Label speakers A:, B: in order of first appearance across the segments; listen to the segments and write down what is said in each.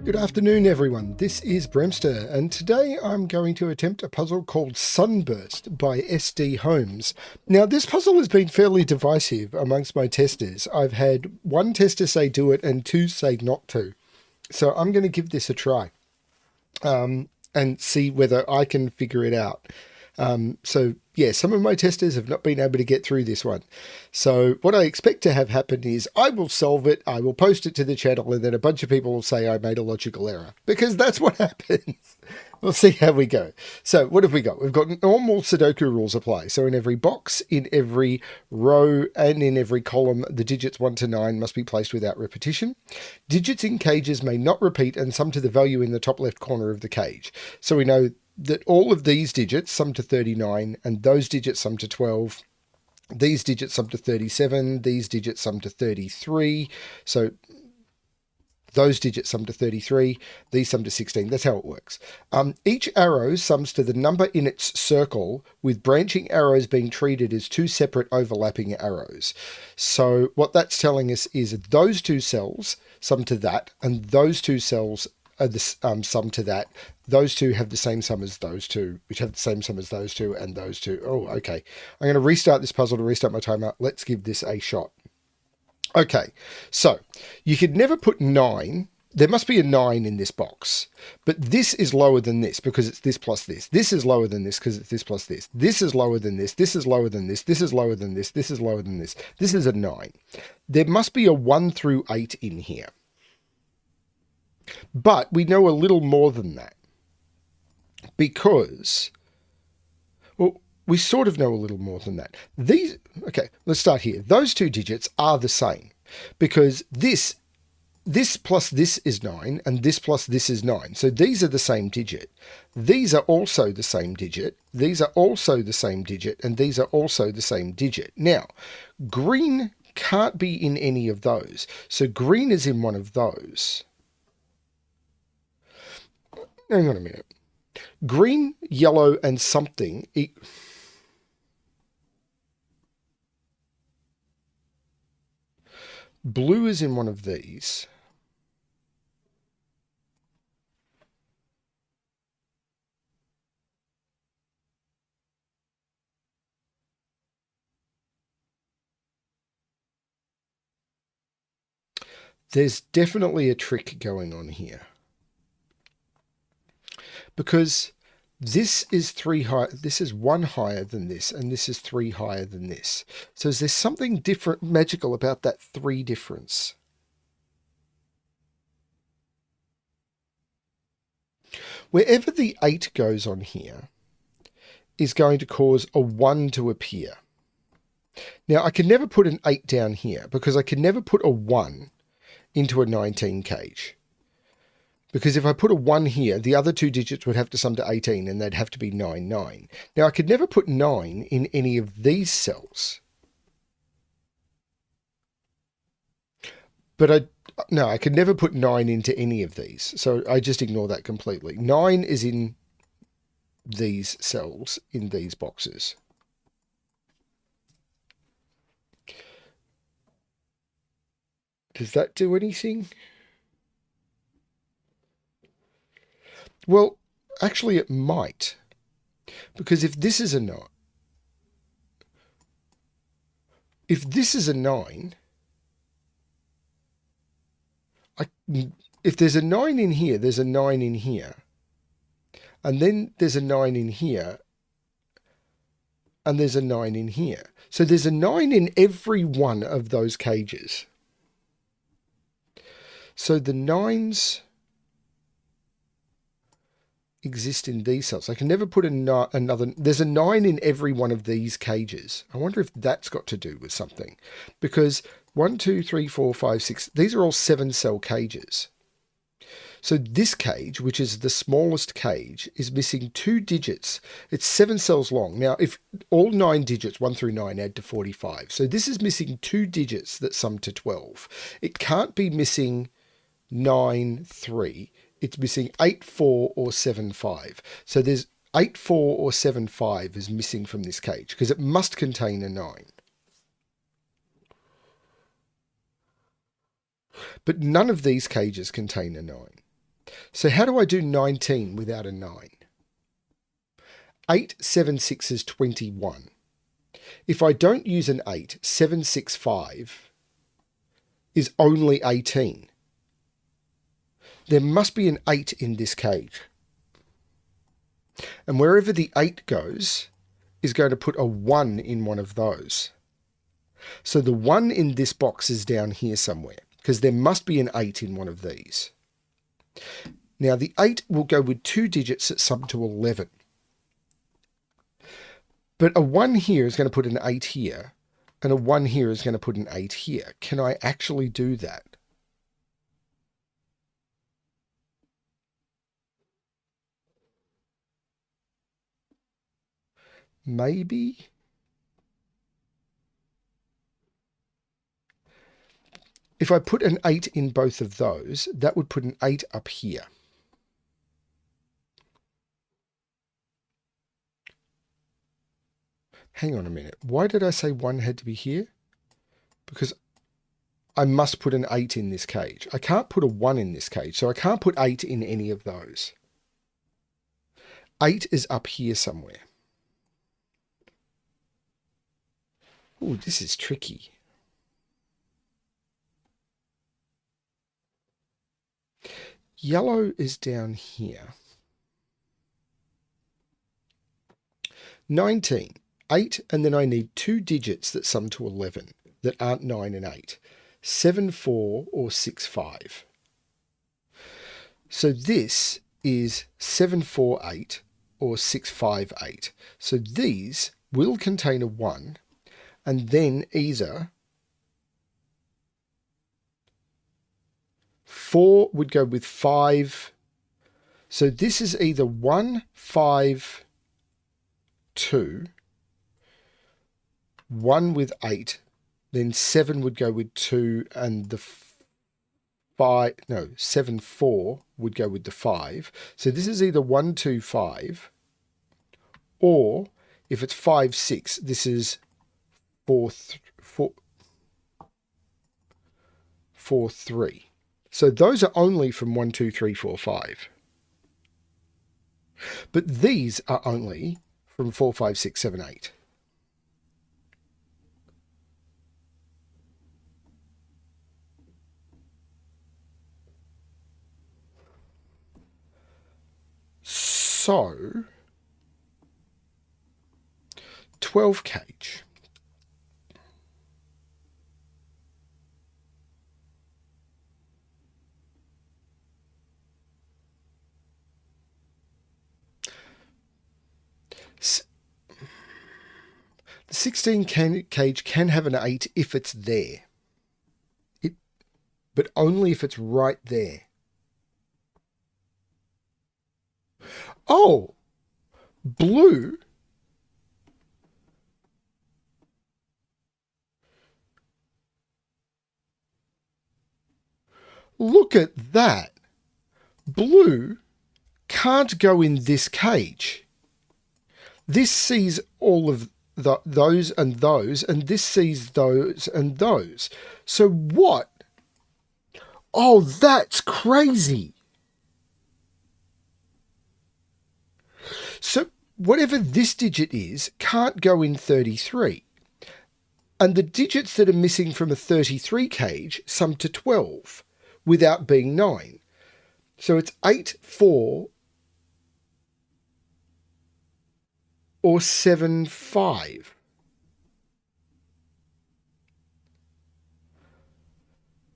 A: Good afternoon, everyone. This is BremSter, and today I'm going to attempt a puzzle called Sunburst by sdholmes. Now, this puzzle has been fairly divisive amongst my testers. I've had one tester say do it and two say not to. So I'm going to give this a try and see whether I can figure it out. Yeah, some of my testers have not been able to get through this one. So what I expect to have happen is I will solve it, I will post it to the channel, and then a bunch of people will say I made a logical error, because that's what happens. We'll see how we go. So what have we got? We've got normal Sudoku rules apply. So in every box, in every row, and in every column, the digits 1 to 9 must be placed without repetition. Digits in cages may not repeat and sum to the value in the top left corner of the cage. So we know that all of these digits sum to 39, and those digits sum to 12. These digits sum to 37, these digits sum to 33. So those digits sum to 33, these sum to 16. That's how it works. Each arrow sums to the number in its circle, with branching arrows being treated as two separate overlapping arrows. So what that's telling us is those two cells sum to that, and those two cells are the sum to that. Those two have the same sum as those two, which have the same sum as those two, and those two. Oh, okay. I'm going to restart this puzzle to restart my timer. Let's give this a shot. Okay, so you could never put 9. There must be a 9 in this box, but this is lower than this because it's this plus this. This is lower than this because it's this plus this. This is lower than this. This is lower than this. This is lower than this. This is lower than this. This is a 9. There must be a 1 through 8 in here. But we know a little more than that because, well, we sort of know a little more than that. Okay, let's start here. Those two digits are the same because this plus this is 9 and this plus this is 9. So these are the same digit. These are also the same digit. These are also the same digit, and these are also the same digit. Now, green can't be in any of those. So green is in one of those. Hang on a minute. Green, yellow, and something. Blue is in one of these. There's definitely a trick going on here. Because this is 3 high, this is 1 higher than this, and this is 3 higher than this. So is there something different, magical about that 3 difference? Wherever the 8 goes on here is going to cause a 1 to appear. Now, I can never put an 8 down here because I can never put a 1 into a 19 cage. Because if I put a 1 here, the other two digits would have to sum to 18, and they'd have to be 9, 9. Now, I could never put 9 in any of these cells. But I could never put 9 into any of these. So I just ignore that completely. 9 is in these cells, in these boxes. Does that do anything? Well, actually it might, because if this is a 9, if this is a 9, if there's a 9 in here, there's a 9 in here, and then there's a 9 in here, and there's a 9 in here. So there's a 9 in every one of those cages. So the 9s exist in these cells. I can never put another. There's a 9 in every one of these cages. I wonder if that's got to do with something, because 1, 2, 3, 4, 5, 6. These are all 7-cell cages. So this cage, which is the smallest cage, is missing 2 digits. It's 7 cells long. Now, if all 9 digits, 1 through 9, add to 45. So this is missing 2 digits that sum to 12. It can't be missing 9, 3. It's missing 8, 4, or 7, 5. So there's 8, 4, or 7, 5 is missing from this cage because it must contain a 9. But none of these cages contain a 9. So how do I do 19 without a 9? 8, 7, 6 is 21. If I don't use an 8, 7, 6, 5 is only 18. There must be an 8 in this cage. And wherever the 8 goes is going to put a 1 in one of those. So the 1 in this box is down here somewhere, because there must be an 8 in one of these. Now the 8 will go with 2 digits that sum to 11. But a 1 here is going to put an 8 here, and a 1 here is going to put an 8 here. Can I actually do that? Maybe? If I put an 8 in both of those, that would put an 8 up here. Hang on a minute. Why did I say 1 had to be here? Because I must put an 8 in this cage. I can't put a 1 in this cage, so I can't put 8 in any of those. 8 is up here somewhere. Oh, this is tricky. Yellow is down here. 19. 8, and then I need 2 digits that sum to 11 that aren't 9 and 8. 7, 4, or 6, 5. So this is 7, 4, 8, or 6, 5, 8. So these will contain a 1, and then either 4 would go with 5. So this is either 1, 5, 2, 1 with 8, then 7 would go with 2, and the 7, 4 would go with the 5. So this is either 1, 2, 5, or if it's 5, 6, this is 4, 3. So those are only from 1, 2, 3, 4, 5. But these are only from 4, 5, 6, 7, 8. So 12 cage. The 16 cage can have an 8 if it's there. But only if it's right there. Oh! Blue? Look at that! Blue can't go in this cage. This sees all of those and those, and this sees those and those. So what? Oh, that's crazy. So whatever this digit is can't go in 33. And the digits that are missing from a 33 cage sum to 12 without being 9. So it's 8, 4, or 7, 5.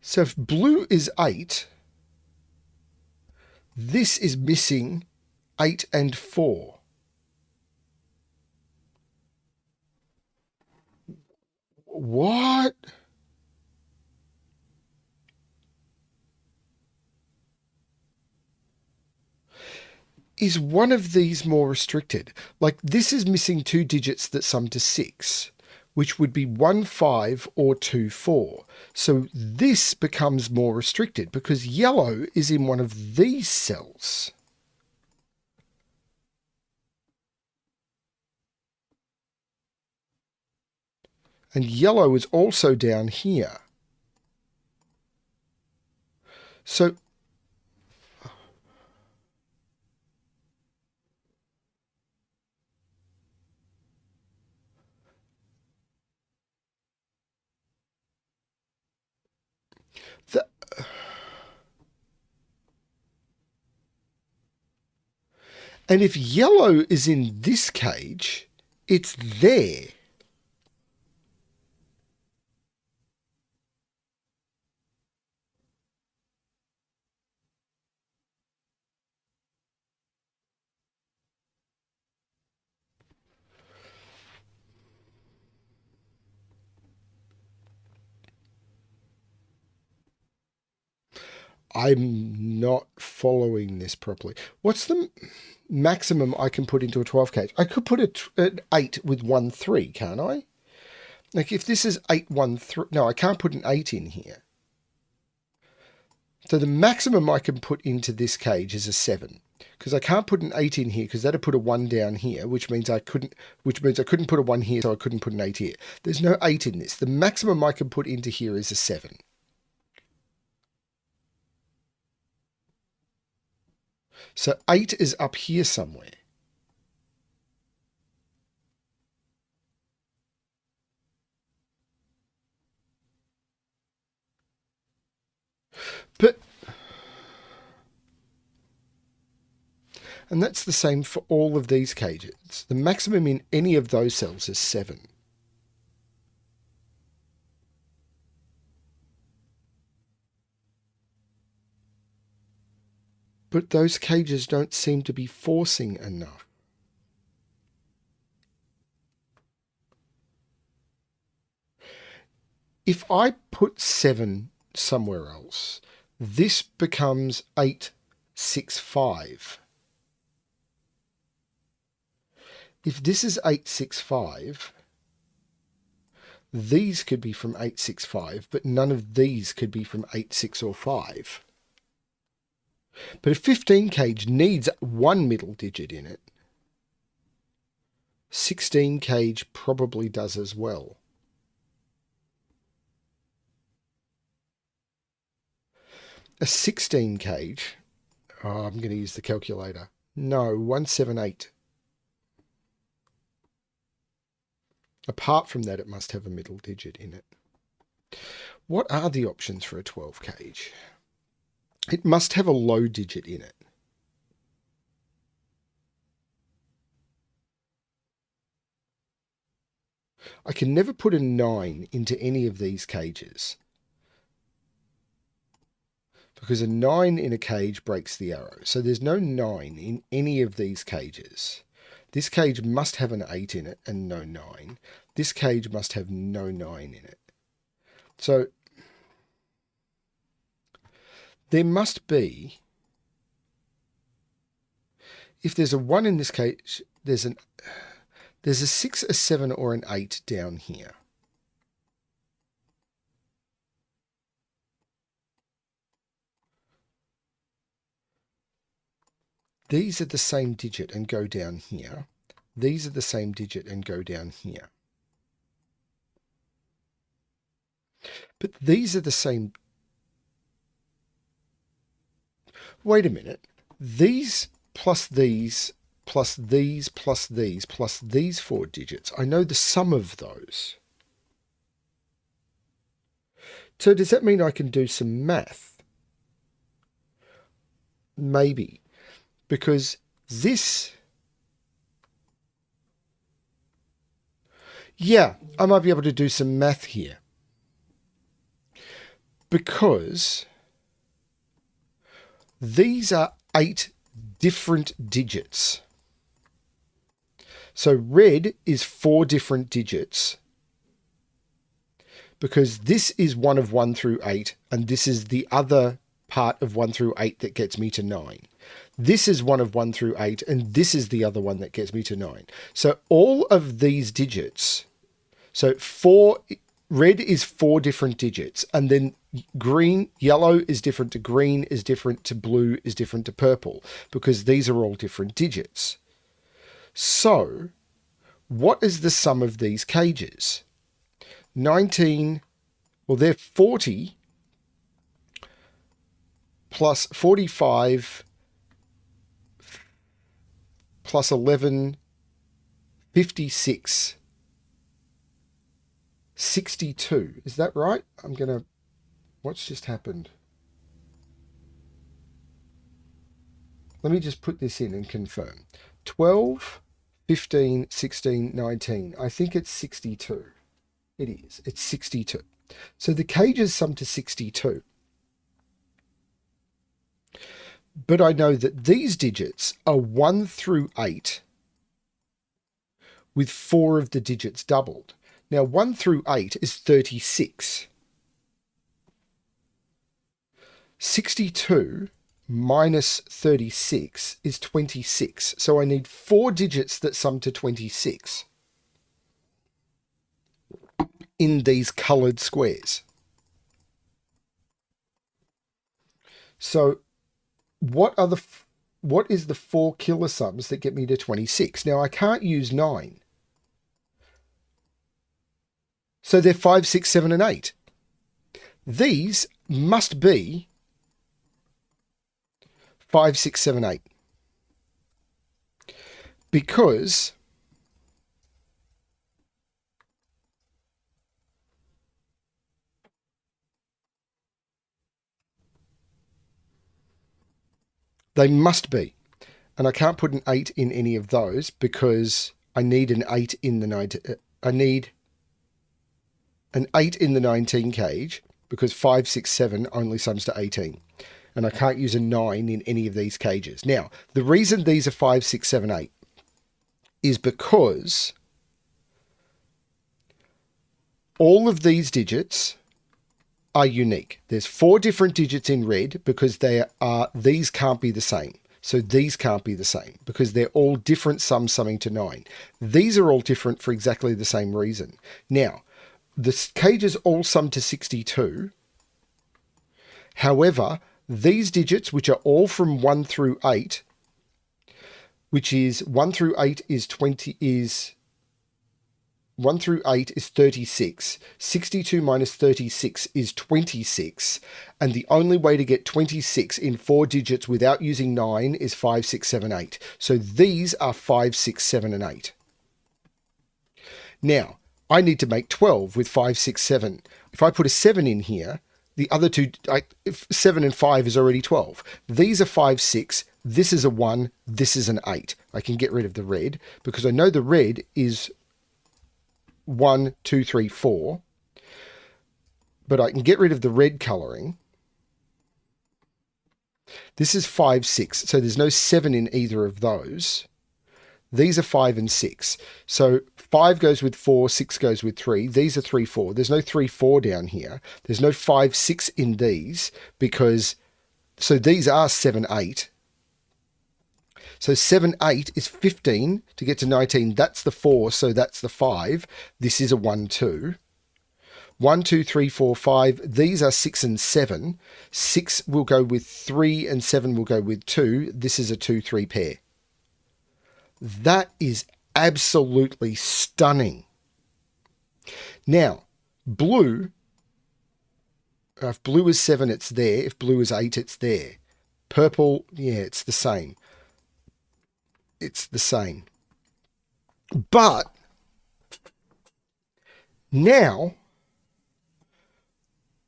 A: So if blue is 8, this is missing 8 and 4. What? Is one of these more restricted? Like this is missing 2 digits that sum to 6, which would be 1, 5 or 2, 4. So this becomes more restricted because yellow is in one of these cells. And yellow is also down here. So And if yellow is in this cage, it's there. I'm not following this properly. What's the maximum I can put into a 12 cage? I could put an 8 with 1, 3, can't I? Like if this is 8, 1, 3... No, I can't put an 8 in here. So the maximum I can put into this cage is a 7. Because I can't put an 8 in here because that'd put a 1 down here, which means I couldn't put a 1 here, so I couldn't put an 8 here. There's no 8 in this. The maximum I can put into here is a 7. So 8 is up here somewhere. But, and that's the same for all of these cages. The maximum in any of those cells is 7. But those cages don't seem to be forcing enough. If I put 7 somewhere else, this becomes 8, 6, 5. If this is 8, 6, 5, these could be from 8, 6, 5, but none of these could be from 8, 6, or 5. But a 15 cage needs 1 middle digit in it. 16 cage probably does as well. A 16 cage, I'm going to use the calculator. No, 178. Apart from that, it must have a middle digit in it. What are the options for a 12 cage? It must have a low digit in it. I can never put a 9 into any of these cages, because a 9 in a cage breaks the arrow. So there's no 9 in any of these cages. This cage must have an 8 in it and no 9. This cage must have no 9 in it. So there must be, if there's a 1 in this cage, there's a 6, a 7, or an 8 down here. These are the same digit and go down here. These are the same digit and go down here. But these are the same. Wait a minute. These plus these plus these plus these plus these 4 digits. I know the sum of those. So does that mean I can do some math? Maybe. Because this... Yeah, I might be able to do some math here. Because these are 8 different digits. So red is 4 different digits, because this is one of 1 through 8, and this is the other part of 1 through 8 that gets me to 9. This is one of 1 through 8, and this is the other one that gets me to 9. So all of these digits, so red is 4 different digits, and then yellow is different to green, is different to blue, is different to purple, because these are all different digits. So what is the sum of these cages? 19, well, they're 40 plus 45 plus 11, 56, 62. Is that right? What's just happened? let me just put this in and confirm. 12, 15, 16, 19. I think it's 62. It is. It's 62. So the cages sum to 62. But I know that these digits are 1 through 8 with 4 of the digits doubled. Now 1 through 8 is 36. 62 minus 36 is 26. So I need 4 digits that sum to 26 in these coloured squares. So what is the 4 kilosums that get me to 26? Now I can't use 9. So they're 5, 6, 7, and 8. These must be 5, 6, 7, 8. Because they must be. And I can't put an 8 in any of those because I need an 8 in the 19. I need an 8 in the 19 cage because 5, 6, 7 only sums to 18. And I can't use a 9 in any of these cages. Now, the reason these are 5, 6, 7, 8 is because all of these digits are unique. There's 4 different digits in red because these can't be the same. So these can't be the same because they're all different sums summing to 9. These are all different for exactly the same reason. Now, the cages all sum to 62. However, these digits, which are all from 1 through 8, which is 1 through 8 is 1 through 8 is 36. 62 minus 36 is 26. And the only way to get 26 in 4 digits without using 9 is 5, 6, 7, 8. So these are 5, 6, 7, and 8. Now, I need to make 12 with 5, 6, 7. If I put a 7 in here, the other two, 7 and 5 is already 12. These are 5, 6. This is a 1. This is an 8. I can get rid of the red because I know the red is 1, 2, 3, 4. But I can get rid of the red colouring. This is 5, 6. So there's no 7 in either of those. These are 5 and 6. So 5 goes with 4, 6 goes with 3. These are 3, 4. There's no 3, 4 down here. There's no 5, 6 in these because, so these are 7, 8. So 7, 8 is 15 to get to 19. That's the 4, so that's the 5. This is a 1, 2. 1, 2, 3, 4, 5. These are 6 and 7. 6 will go with 3 and 7 will go with 2. This is a 2, 3 pair. That is absolutely stunning. Now, blue, if blue is 7, it's there. If blue is 8, it's there. Purple, yeah, it's the same. It's the same. But now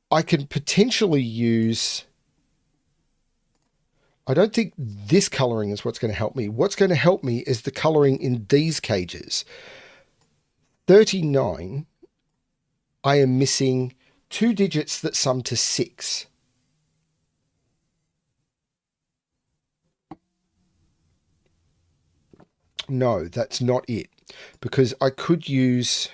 A: I can potentially use, I don't think this colouring is what's going to help me. What's going to help me is the colouring in these cages. 39, I am missing 2 digits that sum to 6. No, that's not it. Because I could use,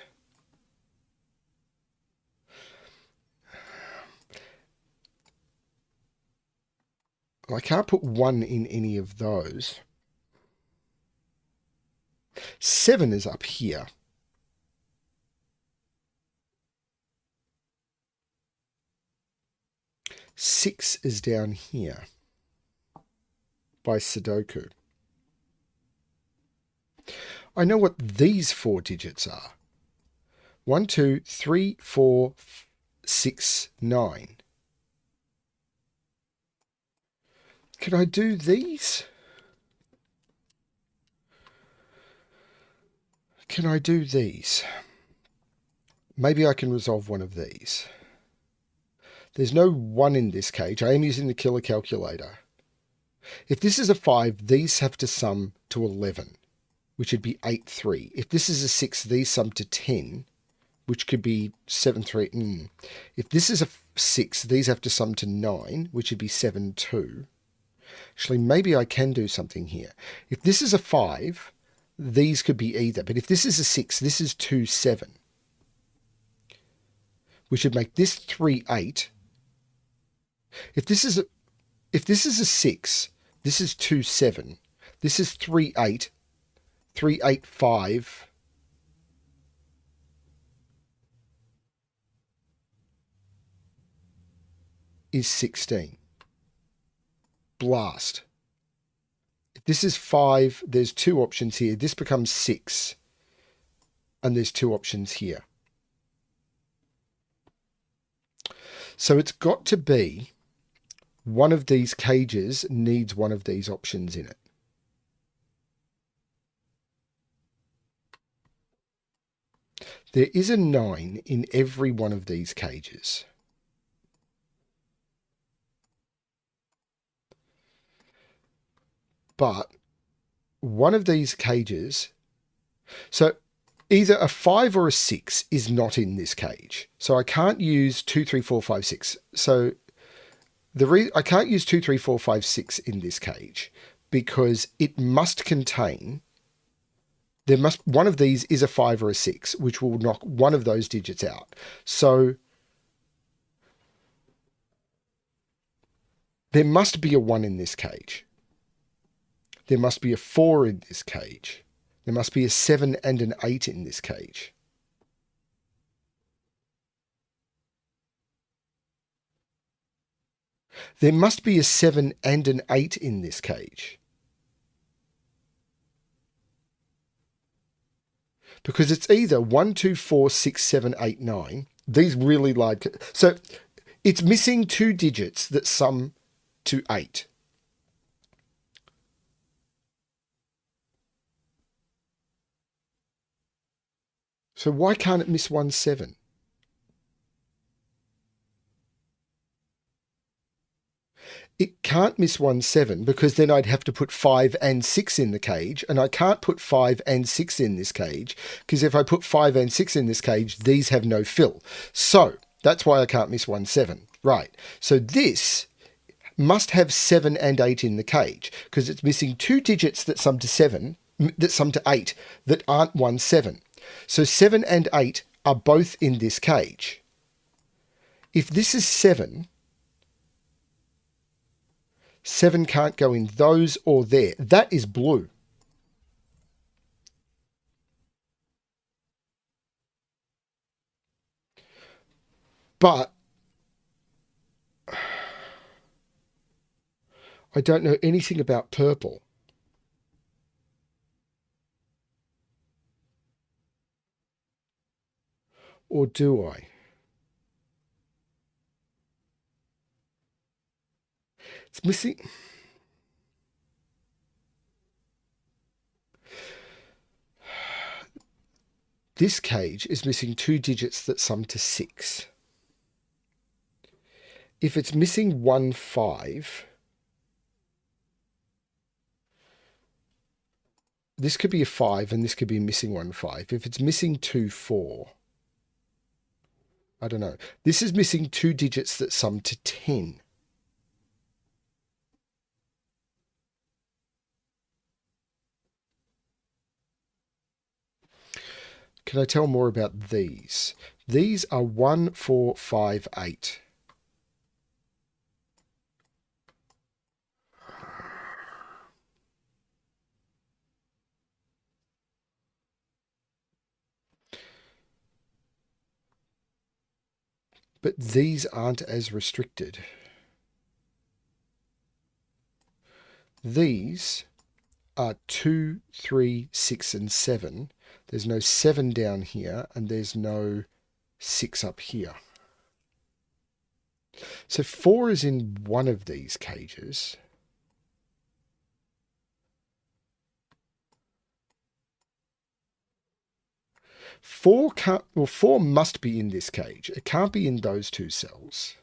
A: I can't put 1 in any of those. 7 is up here. Six is down here by Sudoku. I know what these 4 digits are. 1, 2, 3, 4, 6, 9. Can I do these? Can I do these? Maybe I can resolve one of these. There's no 1 in this cage. I am using the killer calculator. If this is a 5, these have to sum to 11, which would be 8, 3. If this is a 6, these sum to 10, which could be 7, 3. If this is a 6, these have to sum to 9, which would be 7, 2. Actually, maybe I can do something here. If this is a 5, these could be either. But if this is a 6, this is 2, 7. Which would make this 3, 8. If this is a 6, this is 2, 7. This is 3, 8. 3, 8, 5. Is 16. Blast. If this is 5, there's 2 options here. This becomes 6. And there's 2 options here. So it's got to be one of these cages needs one of these options in it. There is a 9 in every one of these cages. But one of these cages, so either a 5 or a 6 is not in this cage. So I can't use 2, 3, 4, 5, 6. So I can't use 2, 3, 4, 5, 6 in this cage because it must contain, one of these is a 5 or a 6, which will knock one of those digits out. So there must be a 1 in this cage. There must be a 4 in this cage. There must be a 7 and an 8 in this cage. There must be a 7 and an 8 in this cage. Because it's either 1, 2, 4, 6, 7, 8, 9. These really large. So it's missing 2 digits that sum to 8. So why can't it miss 1, 7? It can't miss 1, 7 because then I'd have to put 5 and 6 in the cage, and I can't put 5 and 6 in this cage because if I put 5 and 6 in this cage, these have no fill. So that's why I can't miss 1, 7. Right. So this must have 7 and 8 in the cage because it's missing 2 digits that sum to 7, that sum to 8 that aren't 1, 7. So 7 and 8 are both in this cage. If this is 7, 7 can't go in those or there. That is blue. But I don't know anything about purple. Or do I? It's missing. This cage is missing 2 digits that sum to 6. If it's missing 1, 5, this could be a 5 and this could be missing 1, 5. If it's missing 2, 4, I don't know. This is missing 2 digits that sum to 10. Can I tell more about these? These are 1, 4, 5, 8. But these aren't as restricted. These are 2, 3, 6, and 7. There's no 7 down here, and there's no 6 up here. So 4 is in one of these cages. Four must be in this cage. It can't be in those 2 cells.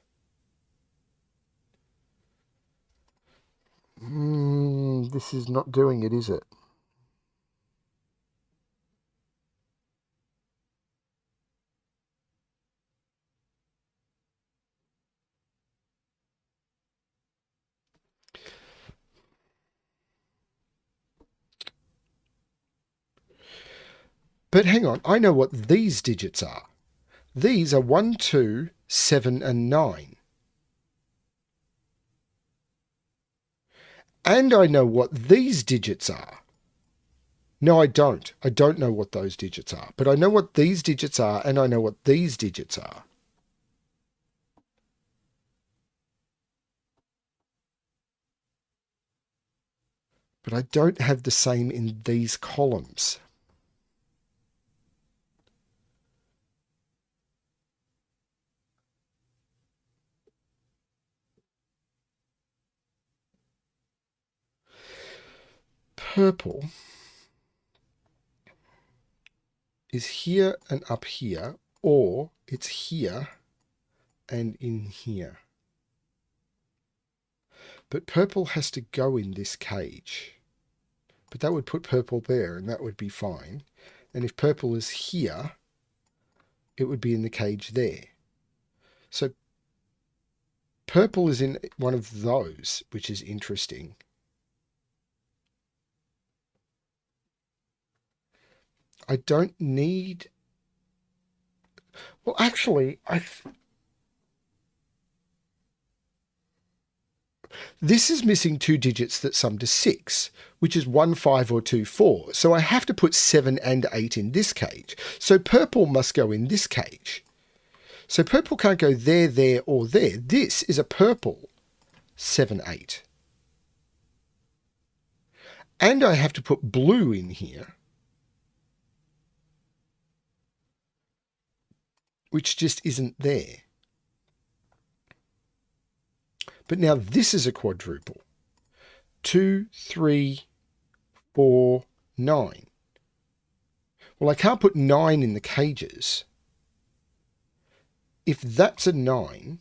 A: this is not doing it, is it? But hang on, I know what these digits are. These are 1, 2, 7, and 9. And I know what these digits are. No, I don't. I don't know what those digits are. But I know what these digits are, and I know what these digits are. But I don't have the same in these columns. Purple is here and up here, or it's here and in here. But purple has to go in this cage. But that would put purple there, and that would be fine. And if purple is here, it would be in the cage there. So purple is in one of those, which is interesting. I don't need... Well, actually, this is missing 2 digits that sum to 6, which is 1, 5, or 2, 4. So I have to put 7 and 8 in this cage. So purple must go in this cage. So purple can't go there, there, or there. This is a purple 7, 8. And I have to put blue in here, which just isn't there. But now this is a quadruple. 2, 3, 4, 9. Well, I can't put 9 in the cages. If that's a 9,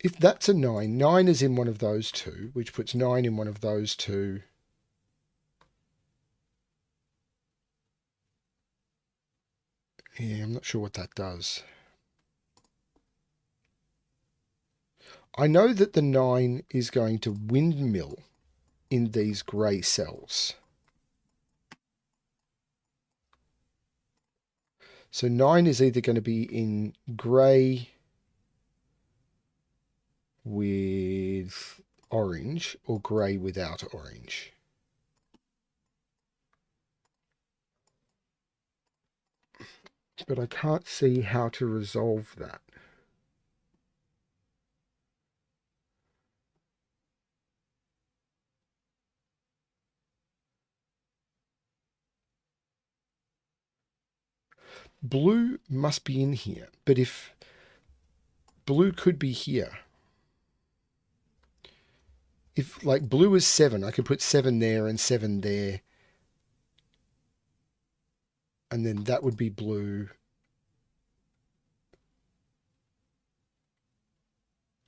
A: if that's a 9, 9 is in one of those two, which puts 9 in one of those two. Yeah, I'm not sure what that does. I know that the 9 is going to windmill in these grey cells. So 9 is either going to be in grey with orange or grey without orange. But I can't see how to resolve that. Blue must be in here, but if blue could be here. If like blue is 7, I could put 7 there and 7 there. And then that would be blue.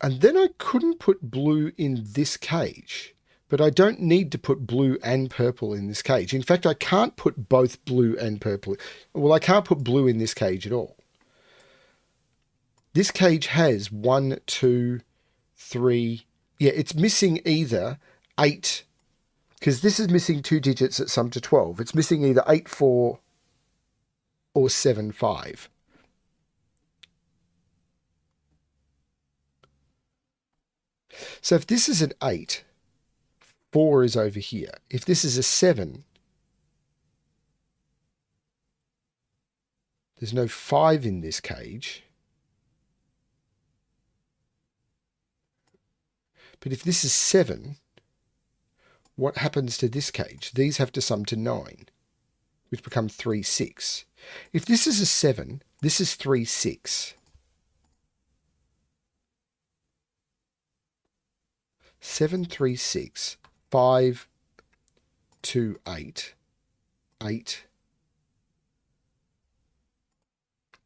A: And then I couldn't put blue in this cage. But I don't need to put blue and purple in this cage. In fact, I can't put both blue and purple. Well, I can't put blue in this cage at all. This cage has 1, 2, 3. Yeah, it's missing either 8, because this is missing 2 digits that sum to 12. It's missing either 8, 4 or 7, 5. So if this is an 8, 4 is over here. If this is a 7, there's no 5 in this cage. But if this is 7, what happens to this cage? These have to sum to 9, which become 3, 6. If this is a 7, this is 3, 6. 7, 3, 6, 5, 2, 8, 8,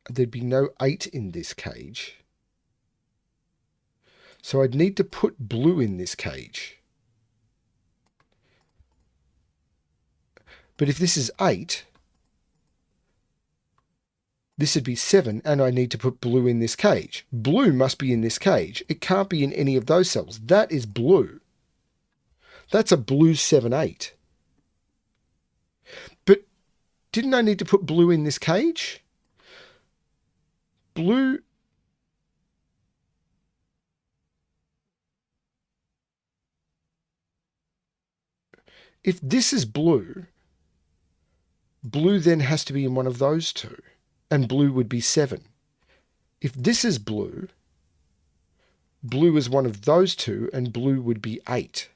A: there'd be no 8 in this cage. So I'd need to put blue in this cage. But if this is 8, this would be 7, and I need to put blue in this cage. Blue must be in this cage. It can't be in any of those cells. That is blue. That's a blue 7, 8. But didn't I need to put blue in this cage? Blue... If this is blue, blue then has to be in one of those two, and blue would be 7. If this is blue, blue is one of those two, and blue would be 8.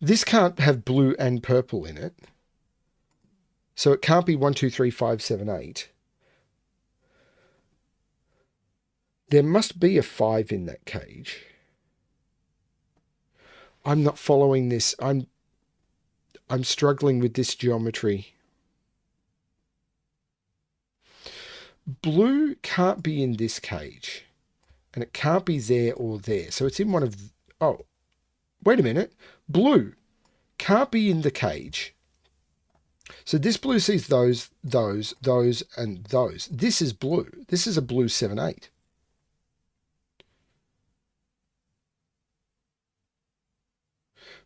A: This can't have blue and purple in it. So it can't be 1, 2, 3, 5, 7, 8. There must be a 5 in that cage. I'm not following this. I'm struggling with this geometry. Blue can't be in this cage. And it can't be there or there. So it's in one of... Oh, wait a minute. Blue can't be in the cage. So this blue sees those, and those. This is blue. This is a blue 7, 8.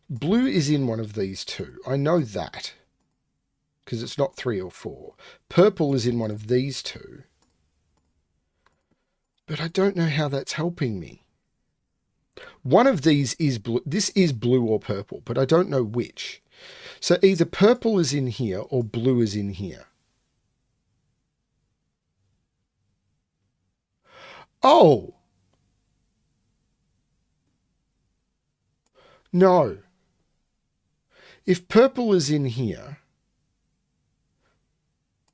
A: Blue is in one of these two. I know that. Because it's not 3 or 4. Purple is in one of these two. But I don't know how that's helping me. One of these is blue. This is blue or purple, but I don't know which. So either purple is in here or blue is in here. Oh! No. If purple is in here,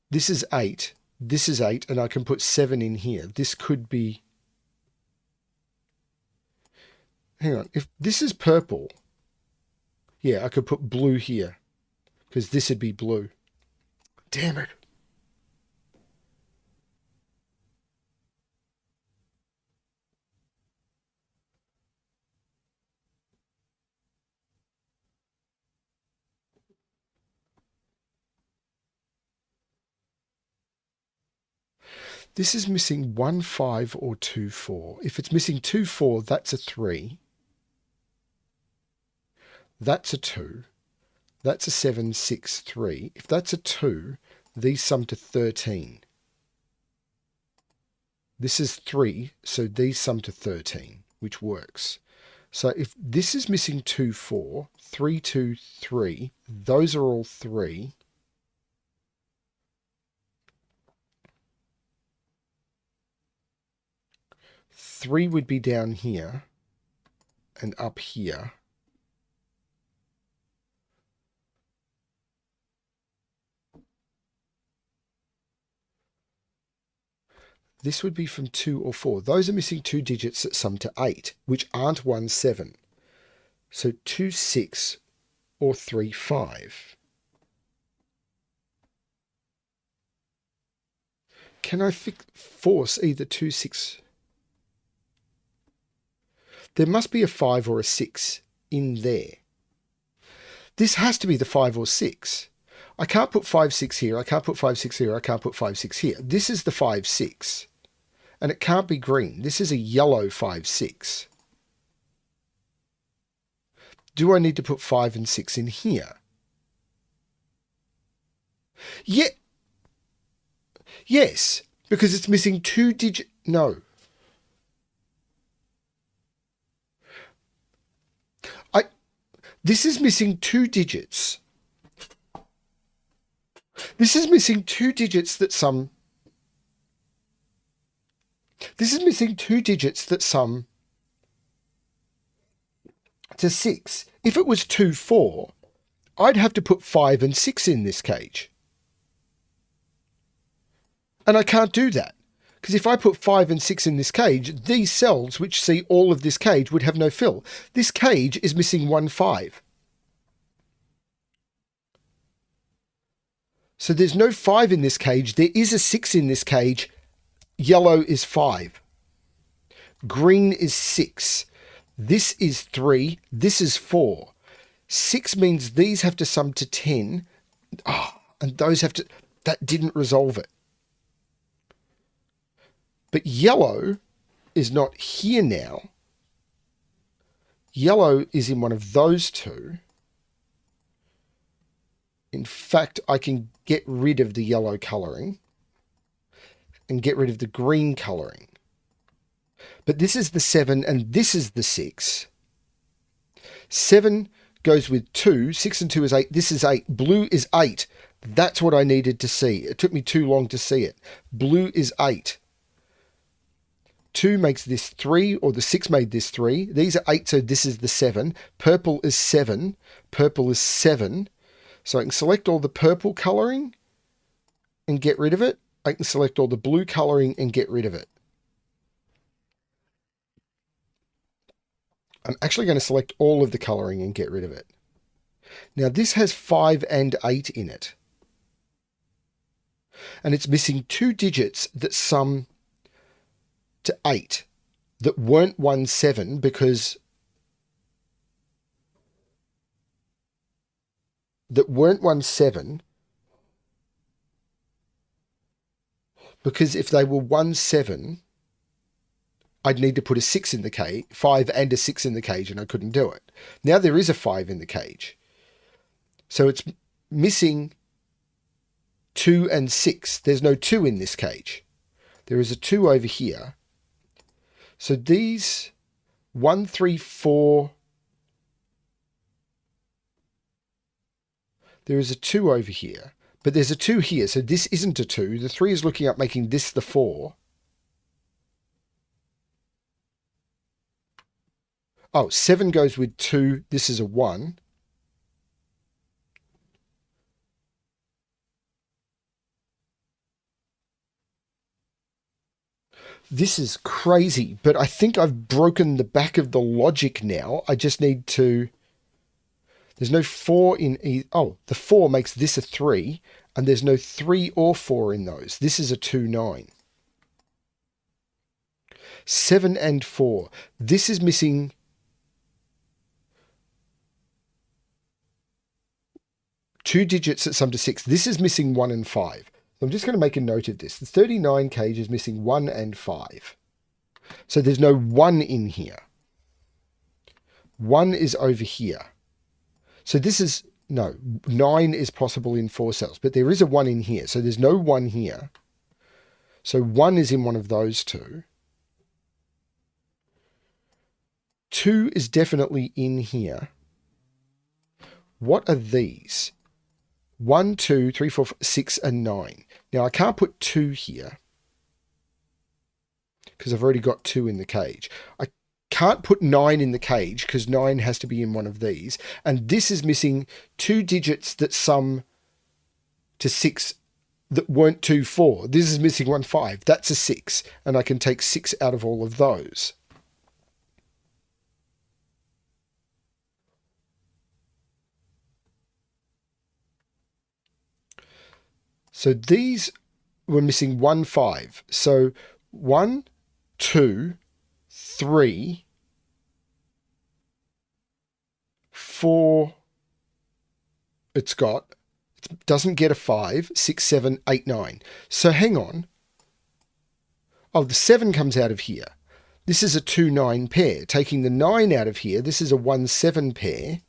A: this is 8, this is 8, and I can put 7 in here. This could be... Hang on. If this is purple, yeah, I could put blue here, because this would be blue. Damn it. This is missing 1, 5 or 2, 4. If it's missing 2, 4, that's a 3. That's a 2. That's a 7, 6, 3. If that's a 2, these sum to 13. This is 3, so these sum to 13, which works. So if this is missing 2, 4, 3, 2, 3, those are all 3. Three would be down here and up here. This would be from 2 or 4. Those are missing 2 digits that sum to 8, which aren't 1, 7. So 2, 6 or 3, 5. Can I force either 2, 6? There must be a 5 or a 6 in there. This has to be the 5 or 6. I can't put 5, 6 here. I can't put 5, 6 here. I can't put 5, 6 here. This is the 5, 6. And it can't be green. This is a yellow 5, 6. Do I need to put 5 and 6 in here? Yeah. Yes, because it's missing 2 digits. No. This is missing 2 digits. This is missing 2 digits that sum. This is missing 2 digits that sum to 6. If it was 2, 4, I'd have to put 5 and 6 in this cage. And I can't do that Because if I put 5 and 6 in this cage, these cells, which see all of this cage, would have no fill. This cage is missing 1, 5. So there's no 5 in this cage. There is a 6 in this cage. Yellow is 5. Green is 6. This is 3. This is 4. 6 means these have to sum to 10. And those have to... That didn't resolve it. But yellow is not here now. Yellow is in one of those two. In fact, I can get rid of the yellow colouring and get rid of the green colouring. But this is the 7 and this is the 6. 7 goes with 2. 6 and 2 is 8. This is 8. Blue is 8. That's what I needed to see. It took me too long to see it. Blue is 8. 2 makes this 3, or the 6 made this 3. These are 8, so this is the 7. Purple is 7. Purple is 7. So I can select all the purple colouring and get rid of it. I can select all the blue colouring and get rid of it. I'm actually going to select all of the colouring and get rid of it. Now this has 5 and 8 in it. And it's missing 2 digits that sum to 8 that weren't 1, 7 because if they were 1, 7, I'd need to put a 6 in the cage, 5 and a 6 in the cage, and I couldn't do it. Now there is a 5 in the cage. So it's missing 2 and 6. There's no 2 in this cage. There is a 2 over here. So these 1, 3, 4. There is a 2 over here, but there's a 2 here. So this isn't a 2. The 3 is looking up, making this the 4. Oh, 7 goes with 2. This is a 1. This is crazy, but I think I've broken the back of the logic now. I just need to... There's no 4 in... Oh, the 4 makes this a 3, and there's no 3 or 4 in those. This is a 2, 9. 7 and 4. This is missing... two digits that sum to 6. This is missing 1 and 5. So I'm just going to make a note of this. The 39 cage is missing 1 and 5. So there's no 1 in here. 1 is over here. So this is, no, 9 is possible in 4 cells, but there is a 1 in here. So there's no 1 here. So 1 is in one of those two. 2 is definitely in here. What are these? 1, 2, 3, 4, 5, 6, and 9. Now I can't put 2 here because I've already got 2 in the cage. I can't put 9 in the cage because 9 has to be in one of these. And this is missing 2 digits that sum to 6 that weren't 2, 4. This is missing 1, 5. That's a 6. And I can take 6 out of all of those. So these were missing 1, 5. So 1, 2, 3, 4. It doesn't get a 5, 6, 7, 8, 9. So hang on. Oh, the 7 comes out of here. This is a 2, 9 pair. Taking the 9 out of here, this is a 1, 7 pair.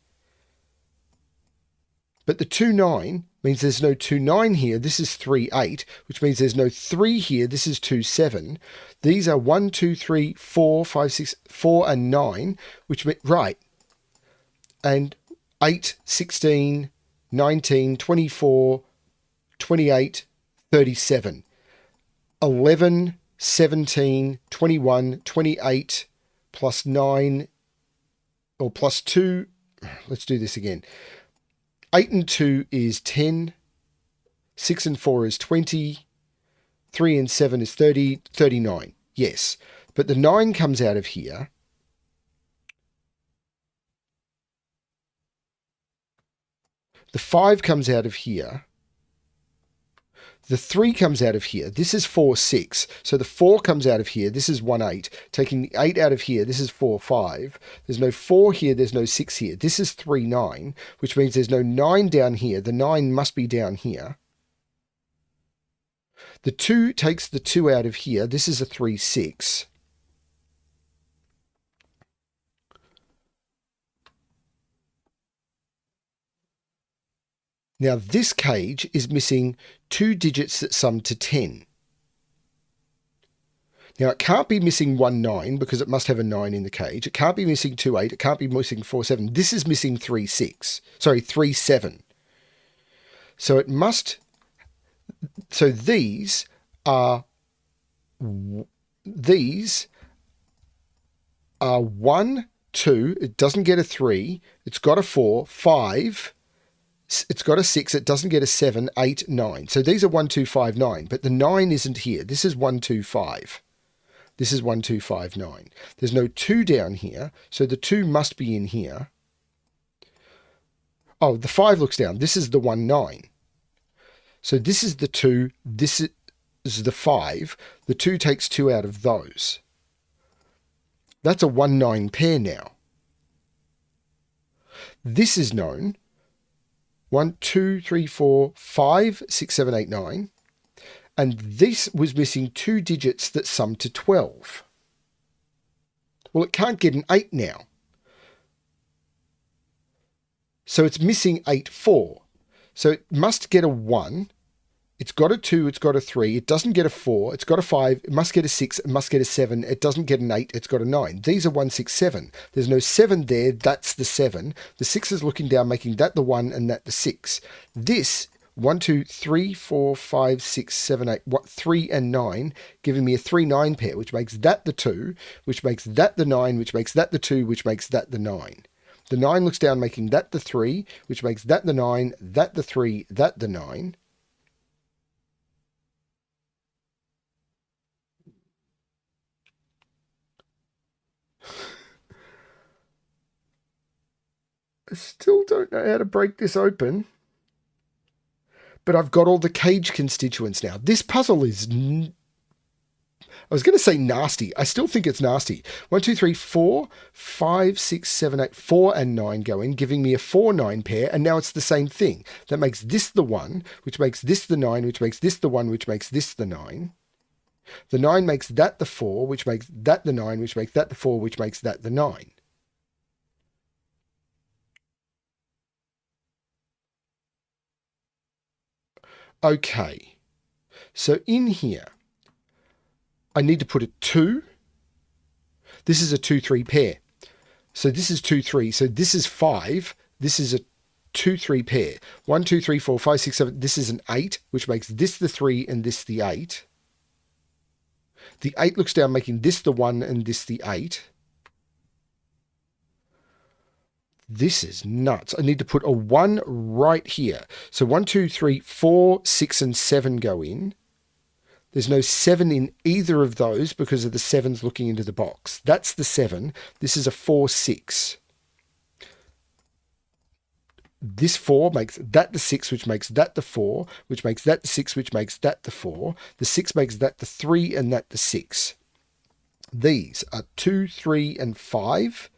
A: But the 2, 9 means there's no 2, 9 here. This is 3, 8, which means there's no 3 here. This is 2, 7. These are 1, 2, 3, 4, 5, 6, 4, and 9, which means, right. And 8, 16, 19, 24, 28, 37. 11, 17, 21, 28, plus 9, or plus 2. Let's do this again. 8 and 2 is 10. 6 and 4 is 20. 3 and 7 is 30, 39. Yes. But the 9 comes out of here. The 5 comes out of here. The 3 comes out of here. This is 4, 6. So the 4 comes out of here. This is 1, 8. Taking the 8 out of here, this is 4, 5. There's no 4 here. There's no 6 here. This is 3, 9, which means there's no 9 down here. The 9 must be down here. The 2 takes the 2 out of here. This is a 3, 6. Now this cage is missing 2 digits that sum to 10. Now it can't be missing 1, 9 because it must have a 9 in the cage. It can't be missing 2, 8. It can't be missing 4, 7. This is missing 3, 6. Sorry, 3, 7. So it must... So these are 1, 2. It doesn't get a 3. It's got a 4, 5. It's got a 6. It doesn't get a 7, 8, 9. So these are 1, 2, 5, 9. But the 9 isn't here. This is 1, 2, 5. This is 1, 2, 5, 9. There's no 2 down here. So the 2 must be in here. Oh, the 5 looks down. This is the 1, 9. So this is the 2. This is the 5. The 2 takes 2 out of those. That's a 1, 9 pair now. This is known. 1, 2, 3, 4, 5, 6, 7, 8, 9. And this was missing 2 digits that sum to 12. Well, it can't get an 8 now. So it's missing 8, 4. So it must get a 1. It's got a 2, it's got a 3. It doesn't get a 4. It's got a 5. It must get a 6. It must get a 7. It doesn't get an 8. It's got a 9. These are 1, 6, 7. There's no 7 there. That's the 7. The 6 is looking down, making that the 1 and that the 6. This 1, 2, 3, 4, 5, 6, 7, 8, 3 and 9, giving me a 3, 9 pair, which makes that the 2, which makes that the 9, which makes that the 2, which makes that the 9. The 9 looks down, making that the 3, which makes that the 9, that the 3, that the 9. I still don't know how to break this open. But I've got all the cage constituents now. This puzzle is... I was going to say nasty. I still think it's nasty. 1, 2, 3, 4, 5, 6, 7, 8, 4 and 9 go in, giving me a 4, 9 pair. And now it's the same thing. That makes this the 1, which makes this the 9, which makes this the 1, which makes this the 9. The 9 makes that the 4, which makes that the 9, which makes that the 4, which makes that the 9. Okay, so in here, I need to put a 2. This is a 2, 3 pair. So this is 2, 3. So this is 5. This is a 2, 3 pair. 1, 2, 3, 4, 5, 6, 7. This is an 8, which makes this the 3 and this the 8. The 8 looks down, making this the 1 and this the 8. This is nuts. I need to put a 1 right here. So 1, 2, 3, 4, 6 and 7 go in. There's no 7 in either of those because of the 7s looking into the box. That's the 7. This is a 4, 6. This 4 makes that the 6, which makes that the 4, which makes that the 6, which makes that the 4. The 6 makes that the 3 and that the 6. These are 2, 3 and 5.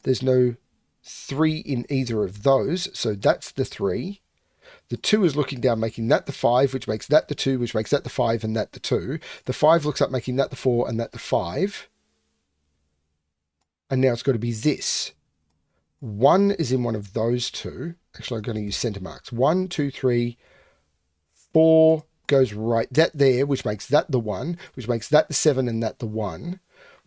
A: There's no 3 in either of those, so that's the 3. The 2 is looking down, making that the 5, which makes that the 2, which makes that the 5 and that the 2. The 5 looks up, making that the 4 and that the 5. And now it's got to be this. 1 is in one of those two. Actually, I'm going to use center marks. 1, 2, 3, 4 goes right. That there, which makes that the 1, which makes that the 7 and that the 1.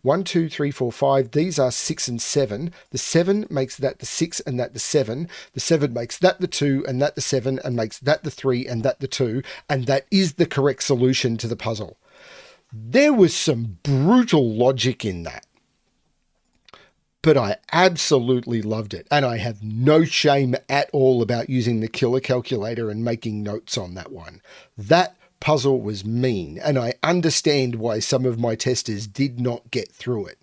A: 1, 2, 3, 4, 5. These are 6 and 7. The 7 makes that the 6 and that the 7. The 7 makes that the 2 and that the 7 and makes that the 3 and that the 2. And that is the correct solution to the puzzle. There was some brutal logic in that. But I absolutely loved it. And I have no shame at all about using the killer calculator and making notes on that one. That puzzle was mean, and I understand why some of my testers did not get through it.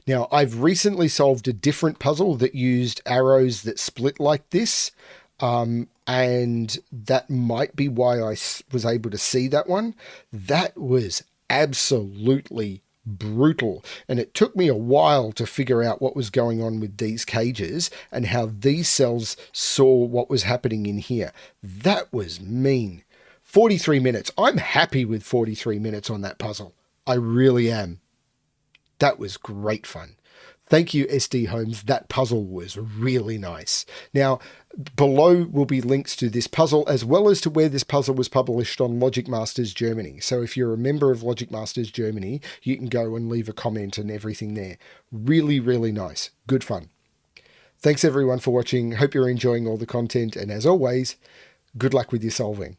A: Now, I've recently solved a different puzzle that used arrows that split like this, and that might be why I was able to see that one. That was absolutely brutal, and it took me a while to figure out what was going on with these cages and how these cells saw what was happening in here. That was mean. 43 minutes. I'm happy with 43 minutes on that puzzle. I really am. That was great fun. Thank you, sdholmes. That puzzle was really nice. Now, below will be links to this puzzle, as well as to where this puzzle was published on Logic Masters Germany. So if you're a member of Logic Masters Germany, you can go and leave a comment and everything there. Really, really nice. Good fun. Thanks everyone for watching. Hope you're enjoying all the content. And as always, good luck with your solving.